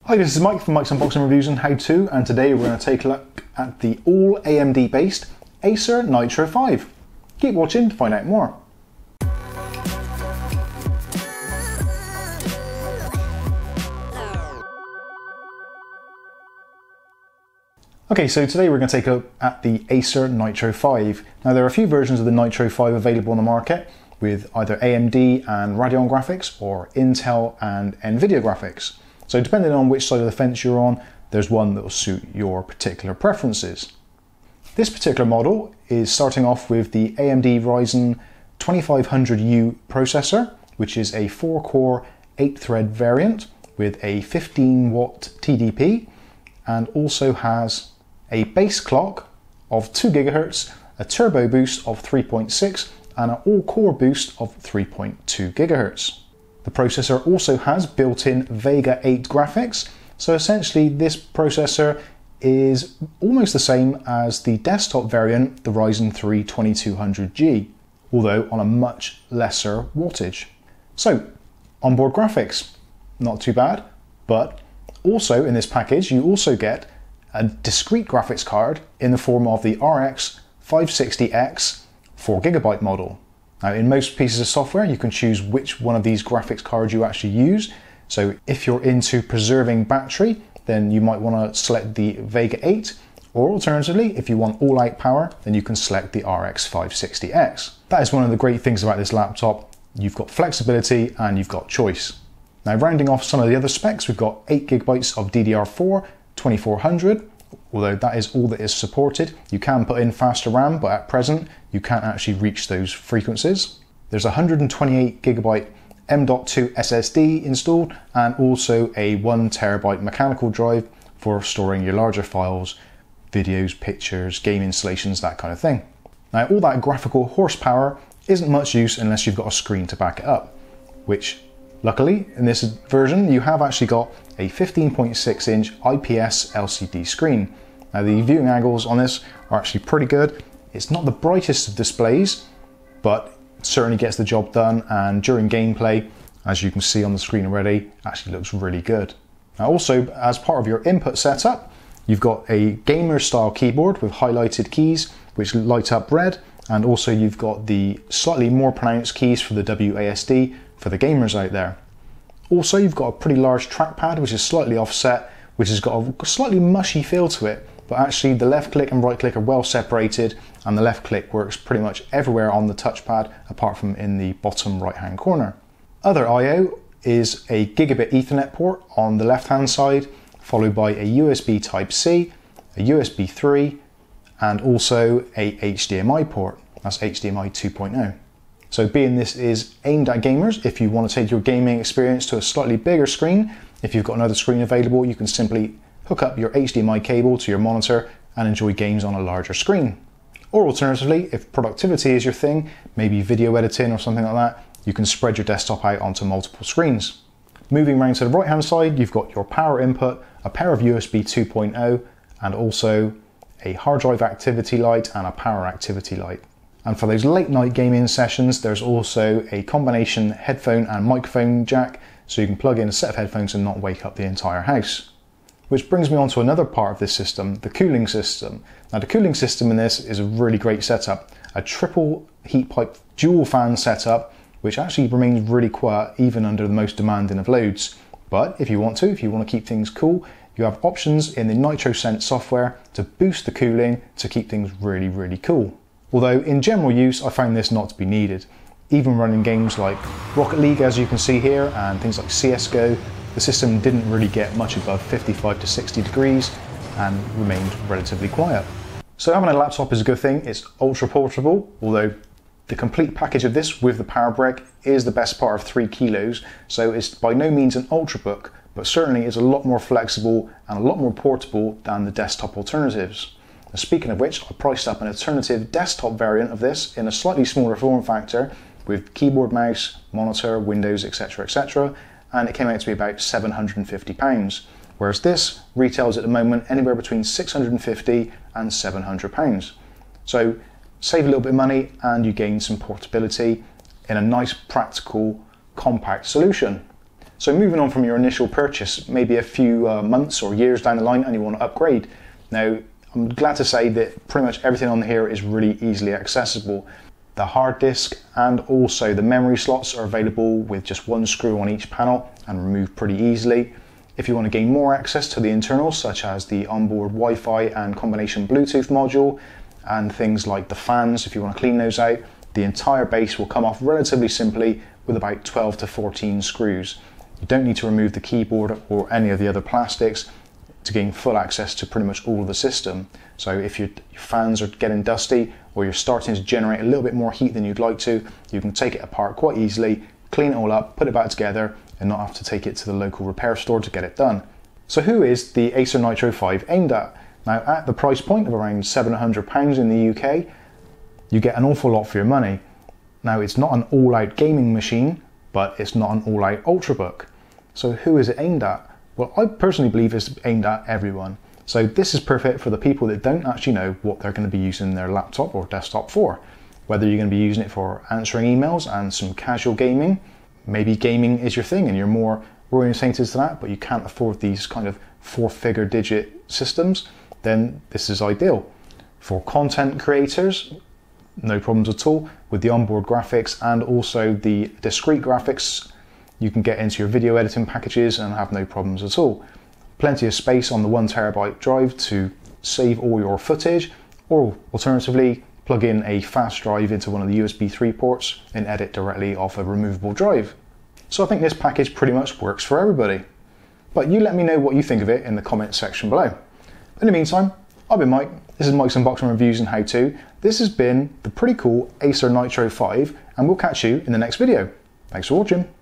Hi, this is Mike from Mike's Unboxing Reviews and How To, and today we're going to take a look at the all AMD based Acer Nitro 5. Keep watching to find out more. Okay, so today we're going to take a look at the Acer Nitro 5. Now there are a few versions of the Nitro 5 available on the market with either AMD and Radeon graphics or Intel and Nvidia graphics. So depending on which side of the fence you're on, there's one that will suit your particular preferences. This particular model is starting off with the AMD Ryzen 2500U processor, which is a 4-core 8-thread variant with a 15-watt TDP, and also has a base clock of 2 GHz, a turbo boost of 3.6, and an all-core boost of 3.2 GHz. The processor also has built-in Vega 8 graphics, so essentially this processor is almost the same as the desktop variant, the Ryzen 3 2200G, although on a much lesser wattage. So, onboard graphics, not too bad, but also in this package you also get a discrete graphics card in the form of the RX 560X 4GB model. Now in most pieces of software you can choose which one of these graphics cards you actually use, so if you're into preserving battery then you might want to select the Vega 8, or alternatively if you want all-out power then you can select the RX 560X. That is one of the great things about this laptop, you've got flexibility and you've got choice. Now rounding off some of the other specs, we've got 8GB of DDR4 2400, although that is all that is supported. You can put in faster RAM, but at present you can't actually reach those frequencies. There's a 128GB M.2 SSD installed and also a 1TB mechanical drive for storing your larger files, videos, pictures, game installations, that kind of thing. Now all that graphical horsepower isn't much use unless you've got a screen to back it up, which luckily in this version you have actually got a 15.6-inch IPS LCD screen. Now the viewing angles on this are actually pretty good. It's not the brightest of displays, but it certainly gets the job done, and during gameplay, as you can see on the screen already, actually looks really good. Now also, as part of your input setup, you've got a gamer style keyboard with highlighted keys which light up red, and also you've got the slightly more pronounced keys for the WASD for the gamers out there. Also you've got a pretty large trackpad which is slightly offset, which has got a slightly mushy feel to it, but actually the left click and right click are well separated, and the left click works pretty much everywhere on the touchpad apart from in the bottom right hand corner. Other I/O is a Gigabit Ethernet port on the left hand side, followed by a USB Type-C, a USB 3, and also a HDMI port. That's HDMI 2.0. So being this is aimed at gamers, if you want to take your gaming experience to a slightly bigger screen, if you've got another screen available, you can simply hook up your HDMI cable to your monitor and enjoy games on a larger screen. Or alternatively, if productivity is your thing, maybe video editing or something like that, you can spread your desktop out onto multiple screens. Moving around to the right hand side, you've got your power input, a pair of USB 2.0, and also a hard drive activity light and a power activity light. And for those late night gaming sessions, there's also a combination headphone and microphone jack, so you can plug in a set of headphones and not wake up the entire house. Which brings me on to another part of this system, the cooling system. Now the cooling system in this is a really great setup. A triple heat pipe dual fan setup, which actually remains really quiet even under the most demanding of loads. But if you want to keep things cool, you have options in the NitroSense software to boost the cooling to keep things really, really cool. Although in general use, I found this not to be needed. Even running games like Rocket League, as you can see here, and things like CSGO, the system didn't really get much above 55 to 60 degrees and remained relatively quiet. So having a laptop is a good thing. It's ultra portable, although the complete package of this with the power brick is the best part of 3 kilos, so it's by no means an ultrabook, but certainly is a lot more flexible and a lot more portable than the desktop alternatives. Now, speaking of which, I priced up an alternative desktop variant of this in a slightly smaller form factor with keyboard, mouse, monitor, windows, etc, and it came out to be about £750, whereas this retails at the moment anywhere between £650 and £700. So save a little bit of money and you gain some portability in a nice, practical, compact solution. So moving on from your initial purchase, maybe a few months or years down the line, and you want to upgrade. Now, I'm glad to say that pretty much everything on here is really easily accessible. The hard disk and also the memory slots are available with just one screw on each panel and removed pretty easily. If you want to gain more access to the internals, such as the onboard Wi-Fi and combination Bluetooth module, and things like the fans, if you want to clean those out, the entire base will come off relatively simply with about 12 to 14 screws. You don't need to remove the keyboard or any of the other plastics to gain full access to pretty much all of the system. So if your fans are getting dusty or you're starting to generate a little bit more heat than you'd like to, you can take it apart quite easily, clean it all up, put it back together, and not have to take it to the local repair store to get it done. So who is the Acer Nitro 5 aimed at? Now, at the price point of around £700 in the UK, you get an awful lot for your money. Now, it's not an all-out gaming machine, but it's not an all-out ultrabook. So who is it aimed at? Well, I personally believe it's aimed at everyone. So this is perfect for the people that don't actually know what they're going to be using their laptop or desktop for. Whether you're going to be using it for answering emails and some casual gaming, maybe gaming is your thing and you're more orientated to that, but you can't afford these kind of 4-figure digit systems, then this is ideal. For content creators, no problems at all. With the onboard graphics and also the discrete graphics, you can get into your video editing packages and have no problems at all. Plenty of space on the 1TB drive to save all your footage, or alternatively, plug in a fast drive into one of the USB 3 ports and edit directly off a removable drive. So I think this package pretty much works for everybody. But you let me know what you think of it in the comments section below. In the meantime, I've been Mike. This is Mike's Unboxing Reviews and How To. This has been the pretty cool Acer Nitro 5, and we'll catch you in the next video. Thanks for watching.